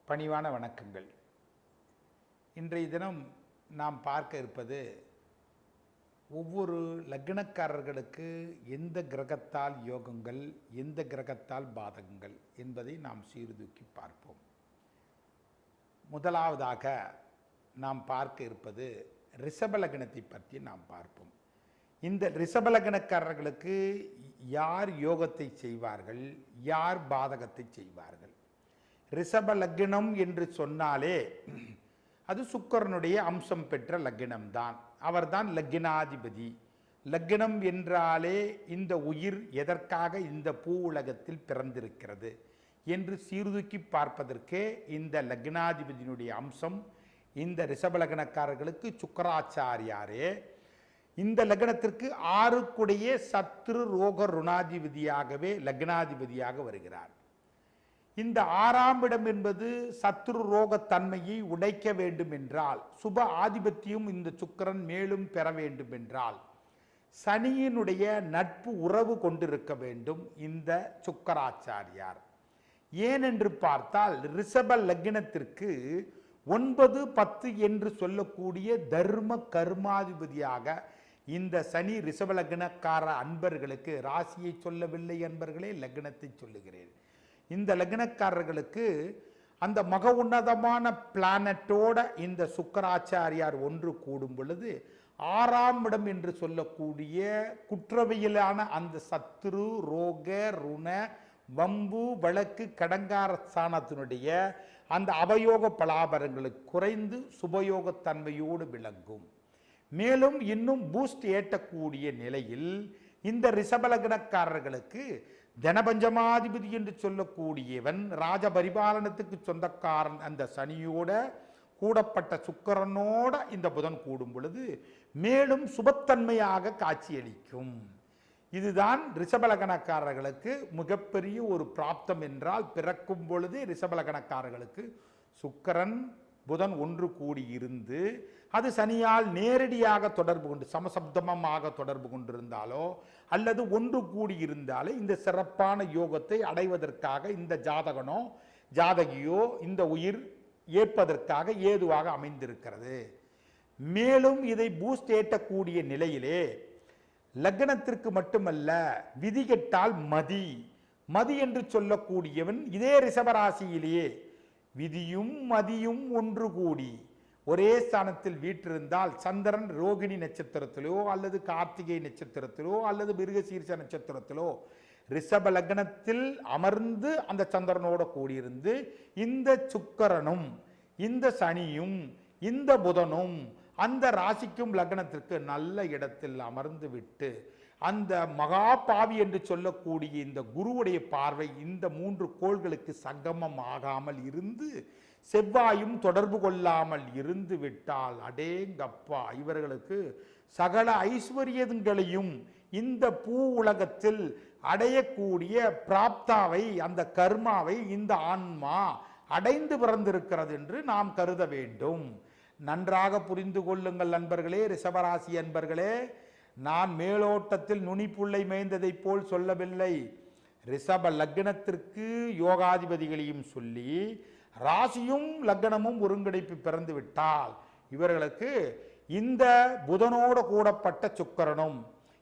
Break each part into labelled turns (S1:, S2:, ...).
S1: பணிவான வணக்கங்கள். இன்றைய தினம் நாம் பார்க்க இருப்பது ஒவ்வொரு லக்னக்காரர்களுக்கு எந்த கிரகத்தால் யோகங்கள், எந்த கிரகத்தால் பாதகங்கள் என்பதை நாம் சீர்தூக்கி பார்ப்போம். முதலாவதாக நாம் பார்க்க இருப்பது ரிஷப லக்னத்தை பற்றி நாம் பார்ப்போம். இந்த ரிஷப லக்னக்காரர்களுக்கு யார் யோகத்தை செய்வார்கள், யார் பாதகத்தை செய்வார்கள்? ரிஷப லக்னம் என்று சொன்னாலே அது சுக்கிரனுடைய அம்சம் பெற்ற லக்னம்தான். அவர்தான் லக்னாதிபதி. லக்னம் என்றாலே இந்த உயிர் எதற்காக இந்த பூ உலகத்தில் பிறந்திருக்கிறது என்று சீர்தூக்கி பார்ப்பதற்கே இந்த லக்னாதிபதியினுடைய அம்சம் இந்த ரிஷப லக்னக்காரர்களுக்கு சுக்கராச்சாரியாரே இந்த லக்னத்திற்கு 6 சத்ரு ரோக ருணாதிபதியாகவே லக்னாதிபதியாக வருகிறார். இந்த 6ஆம் இடம் என்பது சத்ரு ரோக தன்மையை உடைக்க வேண்டும் என்றால், சுப ஆதிபத்தியம் இந்த சுக்கிரன் மேலும் பெற வேண்டும் என்றால் சனியினுடைய நட்பு உறவு கொண்டிருக்க வேண்டும் இந்த சுக்கராச்சாரியார். ஏனென்று பார்த்தால் ரிஷப லக்னத்திற்கு 9, 10 என்று சொல்லக்கூடிய தர்ம கர்மாதிபதியாக இந்த சனி ரிஷப லக்னக்கார அன்பர்களுக்கு, ராசியை சொல்லவில்லை அன்பர்களே, லக்னத்தை சொல்லுகிறேன். இந்த லக்னக்காரர்களுக்கு அந்த மக உன்னதமான பிளானட்டோட இந்த சுக்கராச்சாரியார் ஒன்று கூடும் பொழுது 6ஆம் இடம் என்று சொல்லக்கூடிய குற்றவியலான அந்த சத்ரு ரோக ருண வம்பு வழக்கு கடங்கார ஸ்தானத்தினுடைய அந்த அவயோக பலாபரங்களுக்கு குறைந்து சுபயோகத்தன்மையோடு விளங்கும். மேலும் இன்னும் பூஸ்ட் ஏற்றக்கூடிய நிலையில் இந்த ரிஷப லக்னக்காரர்களுக்கு தனபஞ்சமாதிபதி என்று சொல்லக்கூடியவன் ராஜ பரிபாலனத்துக்கு சொந்தக்காரன் அந்த சனியோட கூடப்பட்ட சுக்கிரனோட இந்த புதன் கூடும் பொழுது மேலும் சுபத்தன்மையாக காட்சியளிக்கும். இதுதான் ரிஷப லக்னக்காரர்களுக்கு மிகப்பெரிய ஒரு பிராப்தம் என்றால், பிறக்கும் பொழுது ரிஷப லக்னக்காரர்களுக்கு சுக்கிரன் புதன் ஒன்று கூடி இருந்து அது சனியால் நேரடியாக தொடர்பு கொண்டு சமசப்தமமாக தொடர்பு கொண்டிருந்தாலோ அல்லது ஒன்று கூடி இருந்தாலே இந்த சிறப்பான யோகத்தை அடைவதற்காக இந்த ஜாதகனோ ஜாதகியோ இந்த உயிர் ஏற்பதற்காக ஏதுவாக அமைந்திருக்கிறது. மேலும் இதை பூஸ்ட் ஏற்றக்கூடிய நிலையிலே லக்னத்திற்கு மட்டுமல்ல, விதிகெட்டால் மதி என்று சொல்லக்கூடியவன் இதே ரிஷபராசியிலேயே விதியும் மதியும் ஒன்று கூடி ஒரே ஸ்தானத்தில் வீற்றிருந்தால் சந்திரன் ரோகிணி நட்சத்திரத்திலோ அல்லது கார்த்திகை நட்சத்திரத்திலோ அல்லது மிருகசீர்ஷ நட்சத்திரத்திலோ ரிஷப லக்னத்தில் அமர்ந்து அந்த சந்திரனோட கூடியிருந்து இந்த சுக்கிரனும் இந்த சனியும் இந்த புதனும் அந்த ராசிக்கும் லக்னத்திற்கு நல்ல இடத்தில் அமர்ந்து விட்டு அந்த மகா பாவி என்று சொல்லக்கூடிய இந்த குருவுடைய பார்வை இந்த 3 கோள்களுக்கு சங்கமம் ஆகாமல் இருந்து செவ்வாயும் தொடர்பு கொள்ளாமல் இருந்து விட்டால் அடேங்கப்பா, இவர்களுக்கு சகல ஐஸ்வர்யங்களையும் இந்த பூ உலகத்தில் அடையக்கூடிய பிராப்தாவை, அந்த கர்மாவை இந்த ஆன்மா அடைந்து பிறந்திருக்கிறது என்று நாம் கருத வேண்டும். நன்றாக புரிந்து கொள்ளுங்கள் நண்பர்களே, ரிஷபராசி அன்பர்களே. நான் மேலோட்டத்தில் நுனிப்புள்ளை மேய்ந்ததை போல் சொல்லவில்லை. ரிஷப லக்னத்திற்கு யோகாதிபதிகளையும் சொல்லி ராசியும் லக்னமும் ஒருங்கிணைப்பு பிறந்து விட்டால் இவர்களுக்கு இந்த புதனோடு கூடப்பட்ட சுக்கிரனும்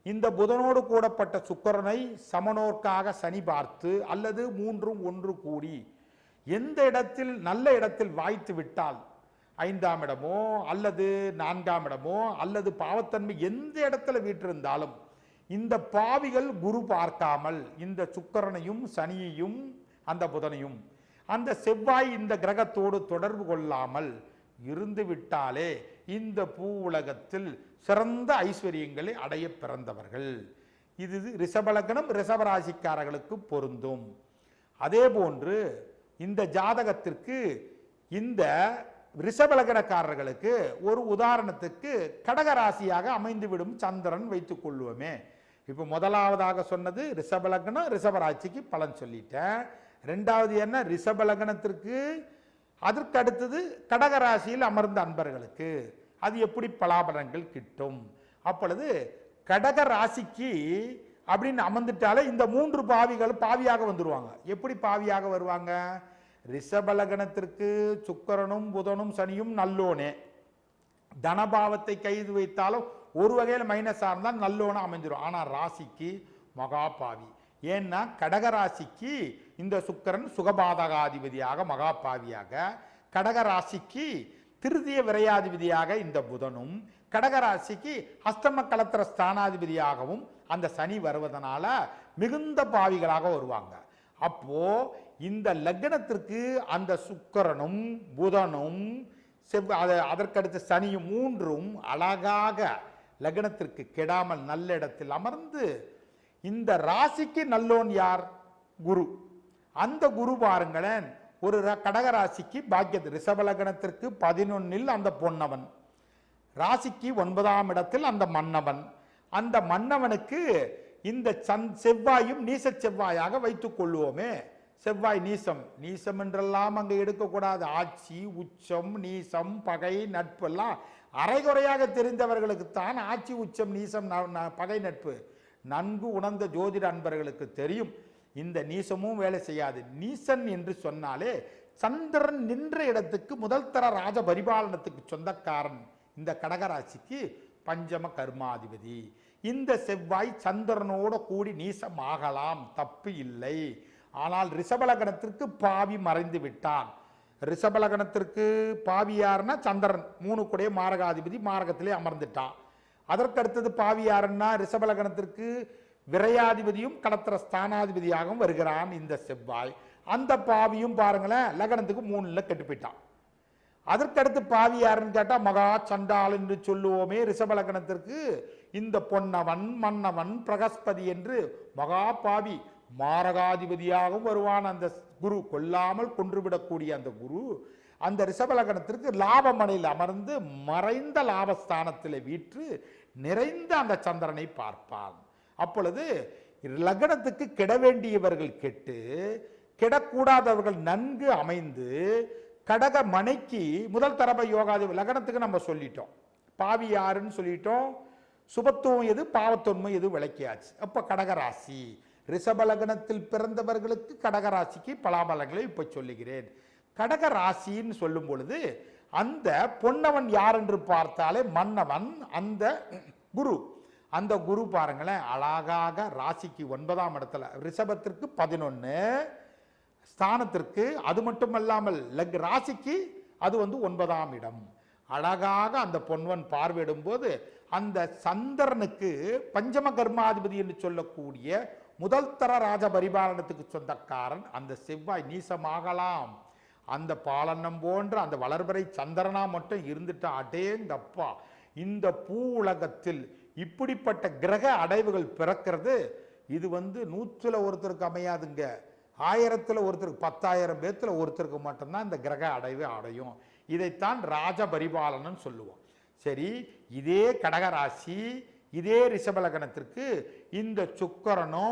S1: இந்த புதனோடு கூடப்பட்ட சுக்கிரனை சமனோர்க்காக சனி பார்த்து அல்லது 3ம் ஒன்று கூடி எந்த இடத்தில் நல்ல இடத்தில் வாய்த்து விட்டால் 5ஆம் இடமோ அல்லது 4ஆம் இடமோ அல்லது பாவத்தன்மை எந்த இடத்துல வீற்றிருந்தாலும் இந்த பாவிகள் குரு பார்க்காமல் இந்த சுக்கிரனையும் சனியையும் அந்த புதனையும் அந்த செவ்வாய் இந்த கிரகத்தோடு தொடர்பு கொள்ளாமல் இருந்து விட்டாலே இந்த பூ உலகத்தில் சிறந்த ஐஸ்வர்யங்களை அடைய பிறந்தவர்கள். இது ரிஷப லக்னம் ரிஷபராசிக்காரர்களுக்கு பொருந்தும். அதே போன்று இந்த ஜாதகத்திற்கு இந்த ரிஷப லக்னக்காரர்களுக்கு ஒரு உதாரணத்துக்கு கடகராசியாக அமைந்துவிடும் சந்திரன் வைத்துக் கொள்வோமே. இப்போ முதலாவதாக சொன்னது ரிஷப லக்னம் ரிஷபராசிக்கு பலன் சொல்லிட்டேன். 2வது என்ன, ரிஷப லக்னத்திற்கு அதற்கு அடுத்தது கடகராசியில் அமர்ந்த அன்பர்களுக்கு அது எப்படி பலாபலன்கள் கிட்டும். அப்பொழுது கடக ராசிக்கு அப்படின்னு அமர்ந்துட்டாலே இந்த 3 பாவிகள் பாவியாக வந்துடுவாங்க. எப்படி பாவியாக வருவாங்க? ரிஷபலகணத்திற்கு சுக்கிரனும் புதனும் சனியும் நல்லோனே, தனபாவத்தை கைது வைத்தாலும் ஒரு வகையில் மைனஸா இருந்தால் நல்லோன்னு அமைஞ்சிடும். ஆனா ராசிக்கு மகாபாவி. ஏன்னா கடகராசிக்கு இந்த சுக்கிரன் சுகபாதகாதிபதியாக மகாபாவியாக, கடகராசிக்கு திருதிய விரையாதிபதியாக இந்த புதனும், கடகராசிக்கு அஷ்டம கலத்திர ஸ்தானாதிபதியாகவும் அந்த சனி வருவதனால மிகுந்த பாவிகளாக வருவாங்க. அப்போ இந்த லக்னத்திற்கு அந்த சுக்கிரனும் புதனும் அதற்கடுத்து சனியும் மூன்றும் அழகாக லக்னத்திற்கு கெடாமல் நல்ல இடத்தில் அமர்ந்து, இந்த ராசிக்கு நல்லோன் யார்? குரு. அந்த குரு பாருங்களேன், ஒரு கடகராசிக்கு பாக்கியது ரிஷபலகணத்திற்கு 11 அந்த பொன்னவன், ராசிக்கு 9ஆம் இடத்தில் அந்த மன்னவன். அந்த மன்னவனுக்கு இந்த செவ்வாயும் நீச செவ்வாயாக வைத்துக் கொள்வோமே. செவ்வாய் நீசம், நீசம் என்றெல்லாம் அங்கே எடுக்கக்கூடாது. ஆட்சி, உச்சம், நீசம், பகை, நட்பு எல்லாம் அரைகுறையாக தெரிந்தவர்களுக்குத்தான் ஆட்சி, உச்சம், நீசம், பகை, நட்பு நன்கு உணர்ந்த ஜோதிட அன்பர்களுக்கு தெரியும். இந்த நீசமும் வேலை செய்யாது. நீசன் என்று சொன்னாலே சந்திரன் நின்ற இடத்துக்கு முதல் தர ராஜ பரிபாலனத்துக்கு சொந்தக்காரன் இந்த கடகராசிக்கு பஞ்சம கர்மாதிபதி. இந்த செவ்வாய் சந்திரனோட கூடி நீசம் ஆகலாம், தப்பு இல்லை. ஆனால் ரிஷபலகணத்திற்கு பாவி மறைந்து விட்டான். ரிஷபலகணத்திற்கு பாவி யாருன்னா சந்திரன், 3 கூடிய மாரகாதிபதி, மாரகத்திலே அமர்ந்துட்டான். அதற்கடுத்தது பாவி யாருன்னா ரிஷபலகணத்திற்கு விரையாதிபதியும் கலத்திர ஸ்தானாதிபதியாகவும் வருகிறான் இந்த செவ்வாய். அந்த பாவியும் பாருங்களேன் லக்னத்துக்கு 3ல் கெட்டு போயிட்டான். அதற்கடுத்து பாவி யாருன்னு கேட்டா மகா சண்டால் என்று சொல்லுவோமே ரிஷபலகணத்திற்கு இந்த பொன்னவன், மன்னவன், பிரகஸ்பதி என்று மகா பாவி மாரகாதிபதியாகவும் வருவான் அந்த குரு. கொல்லாமல் கொன்றுவிடக்கூடிய அந்த குரு அந்த ரிஷபலகணத்திற்கு லாபமனையில் அமர்ந்து மறைந்த லாபஸ்தானத்தில் வீற்று நிறைந்த அந்த சந்திரனை பார்ப்பான். அப்பொழுது லக்னத்துக்கு கெட வேண்டியவர்கள் கெட்டு, கெடக்கூடாதவர்கள் நன்கு அமைந்து, கடக மனைக்கு முதல் தரப யோகாதிபதி லக்னத்துக்கு நம்ம சொல்லிட்டோம். பாவி யாருன்னு சொல்லிட்டோம், சுபத்துவம் எது பாவத்தொன்மை எது விளக்கியாச்சு. அப்ப கடகராசி ரிஷபலகணத்தில் பிறந்தவர்களுக்கு கடகராசிக்கு பலாபலங்களை இப்ப சொல்லுகிறேன். கடகராசின்னு சொல்லும் பொழுது அந்த பொன்னவன் யார் என்று பார்த்தாலே மன்னவன் அந்த குரு. அந்த குரு பாருங்களேன் அழகாக ராசிக்கு 9ஆம் இடத்துல, ரிஷபத்திற்கு 11 ஸ்தானத்திற்கு, அது மட்டுமல்லாமல் ராசிக்கு அது 9ஆம் இடம். அழகாக அந்த பொன்வன் பார்வையிடும் போது அந்த சந்திரனுக்கு பஞ்சம கர்மாதிபதி என்று சொல்லக்கூடிய முதல் தர ராஜ பரிபாலனத்துக்கு சொந்தக்காரன் அந்த செவ்வாய் நீசமாகலாம். அந்த பாலனம் போன்ற அந்த வளர்பறை சந்திரனா மட்டும் இருந்துட்டா அடேங்கப்பா, இந்த பூ உலகத்தில் இப்படிப்பட்ட கிரக அடைவுகள் பிறக்கிறது. இது 100ல் ஒருத்தருக்கு அமையாதுங்க, 1000ல் ஒருத்தருக்கு, 10,000 பேத்துல ஒருத்தருக்கு மட்டும்தான் இந்த கிரக அடைவு அடையும். இதைத்தான் ராஜ பரிபாலனம் சொல்லுவோம். சரி, இதே கடகராசி இதே ரிஷபலகணத்திற்கு இந்த சுக்கிரனோ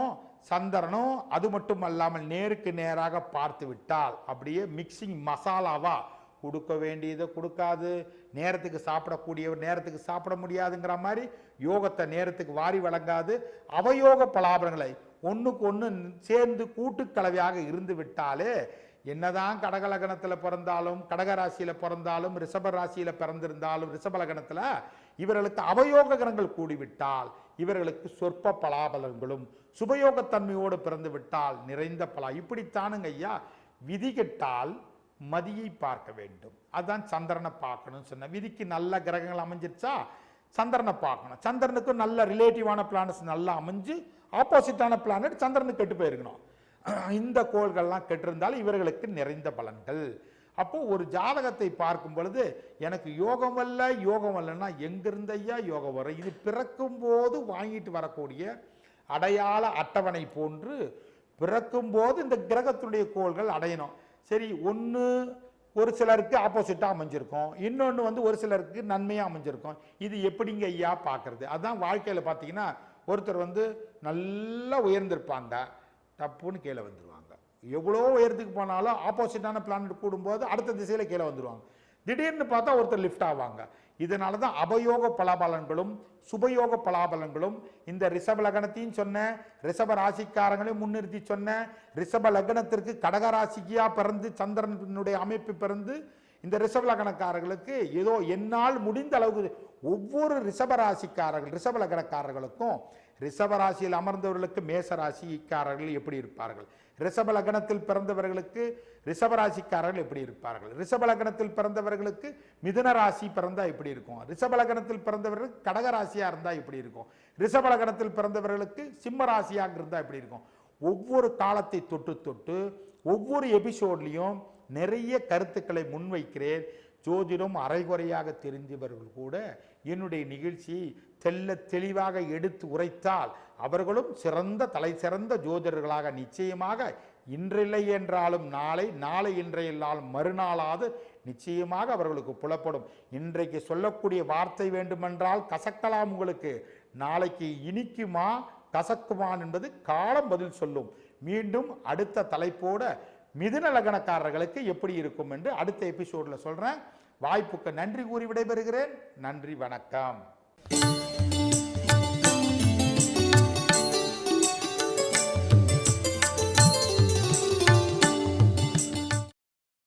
S1: சந்திரனோ அது மட்டும் அல்லாமல் நேருக்கு நேராக பார்த்து விட்டால் அப்படியே மிக்சிங் மசாலாவா கொடுக்க வேண்டியதை கொடுக்காது, நேரத்துக்கு சாப்பிடக்கூடியவர் நேரத்துக்கு சாப்பிட முடியாதுங்கிற மாதிரி யோகத்தை நேரத்துக்கு வாரி வழங்காது, அவயோக பலாபலங்களை ஒன்றுக்கு ஒன்று சேர்ந்து கூட்டுக்கலவையாக இருந்து விட்டாலே என்னதான் கடகலகணத்தில் பிறந்தாலும் கடகராசியில் பிறந்தாலும் ரிஷப ராசியில் பிறந்திருந்தாலும் ரிஷபலகணத்தில் இவர்களுக்கு அவயோக கிரகங்கள் கூடிவிட்டால் இவர்களுக்கு சொற்ப பலாபலன்களும், சுபயோகத்தன்மையோடு பிறந்து விட்டால் நிறைந்த பலா. இப்படித்தானுங்க ஐயா. விதி கெட்டால் மதியை பார்க்க வேண்டும். அதுதான் சந்திரனை பார்க்கணும்னு சொன்ன. விதிக்கு நல்ல கிரகங்கள் அமைஞ்சிருச்சா சந்திரனை பார்க்கணும். சந்திரனுக்கு நல்ல ரிலேட்டிவான பிளானட்ஸ் நல்லா அமைஞ்சு ஆப்போசிட்டான பிளானட் சந்திரனுக்கு கெட்டு போயிருக்கணும். இந்த கோள்கள்லாம் கெட்டிருந்தாலும் இவர்களுக்கு நிறைந்த பலன்கள். அப்போ ஒரு ஜாதகத்தை பார்க்கும் பொழுது எனக்கு யோகம் வரல யோகம் வரலன்னா எங்கிருந்த ஐயா யோகம் வரும்? இது பிறக்கும் போது வாங்கிட்டு வரக்கூடிய அடையாள அட்டவணை போன்று பிறக்கும் போது இந்த கிரகத்துடைய கோள்கள் அடையணும். சரி, ஒன்று ஒரு சிலருக்கு ஆப்போசிட்டாக அமைஞ்சிருக்கும், இன்னொன்று ஒரு சிலருக்கு நன்மையாக அமைஞ்சிருக்கும். இது எப்படிங்க ஐயா பார்க்கறது? அதுதான் வாழ்க்கையில் பார்த்தீங்கன்னா ஒருத்தர் நல்லா உயர்ந்திருப்பாங்க, தப்புன்னு கீழே வந்துடுவாங்க. எவ்வளோ உயரத்துக்கு போனாலும் ஆப்போசிட்டான பிளானட் கூடும்போது அடுத்த திசையில் கீழே வந்துடுவாங்க. திடீர்னு பார்த்தா ஒருத்தர் லிஃப்ட் ஆவாங்க. இதனால தான் அபயோக பலாபலன்களும் சுபயோக பலாபலன்களும் இந்த ரிஷப லக்னத்தையும் சொன்ன, ரிஷப ராசிக்காரங்களையும் முன்னிறுத்தி சொன்ன, ரிஷப லக்னத்திற்கு கடக ராசிக்கியா பிறந்து சந்திரனுடைய அமைப்பு பிறந்து இந்த ரிஷப லக்னக்காரர்களுக்கு ஏதோ என்னால் முடிந்த அளவுக்கு ஒவ்வொரு ரிஷப ராசிக்காரர்கள் ரிஷப லக்னக்காரர்களுக்கும் ரிஷப ராசியில் அமர்ந்தவர்களுக்கு மேச ராசிக்காரர்கள் எப்படி இருப்பார்கள், ரிஷப லக்னத்தில் பிறந்தவர்களுக்கு ரிஷப ராசிக்காரர்கள் எப்படி இருப்பார்கள், ரிஷப லக்னத்தில் பிறந்தவர்களுக்கு மிதுன ராசி பிறந்தா எப்படி இருக்கும், ரிஷப லக்னத்தில் பிறந்தவர்களுக்கு கடக ராசியா இருந்தா எப்படி இருக்கும், ரிஷப லக்னத்தில் பிறந்தவர்களுக்கு சிம்ம ராசியாக இருந்தா எப்படி இருக்கும். ஒவ்வொரு காலத்தை தொட்டு தொட்டு ஒவ்வொரு எபிசோட்லையும் நிறைய கருத்துக்களை முன்வைக்கிறேன். ஜோதிடம் அரைகுறையாக தெரிந்தவர்கள் கூட என்னுடைய நிகழ்ச்சி தெளிவாக எடுத்து உரைத்தால் அவர்களும் சிறந்த தலை சிறந்த ஜோதிடர்களாக நிச்சயமாக இன்றில்லை என்றாலும் நாளை, நாளை இன்றையில்லாலும் மறுநாளாவது நிச்சயமாக அவர்களுக்கு புலப்படும். இன்றைக்கு சொல்லக்கூடிய வார்த்தை வேண்டுமென்றால் கசக்கலாம், உங்களுக்கு நாளைக்கு இனிக்குமா கசக்குமான் என்பது காலம் பதில் சொல்லும். மீண்டும் அடுத்த தலைப்போட மிதுன லக்னக்காரர்களுக்கு எப்படி இருக்கும் என்று அடுத்த எபிசோட்ல சொல்றேன். வாய்ப்புக்கு நன்றி கூறி விடைபெறுகிறேன். நன்றி, வணக்கம்.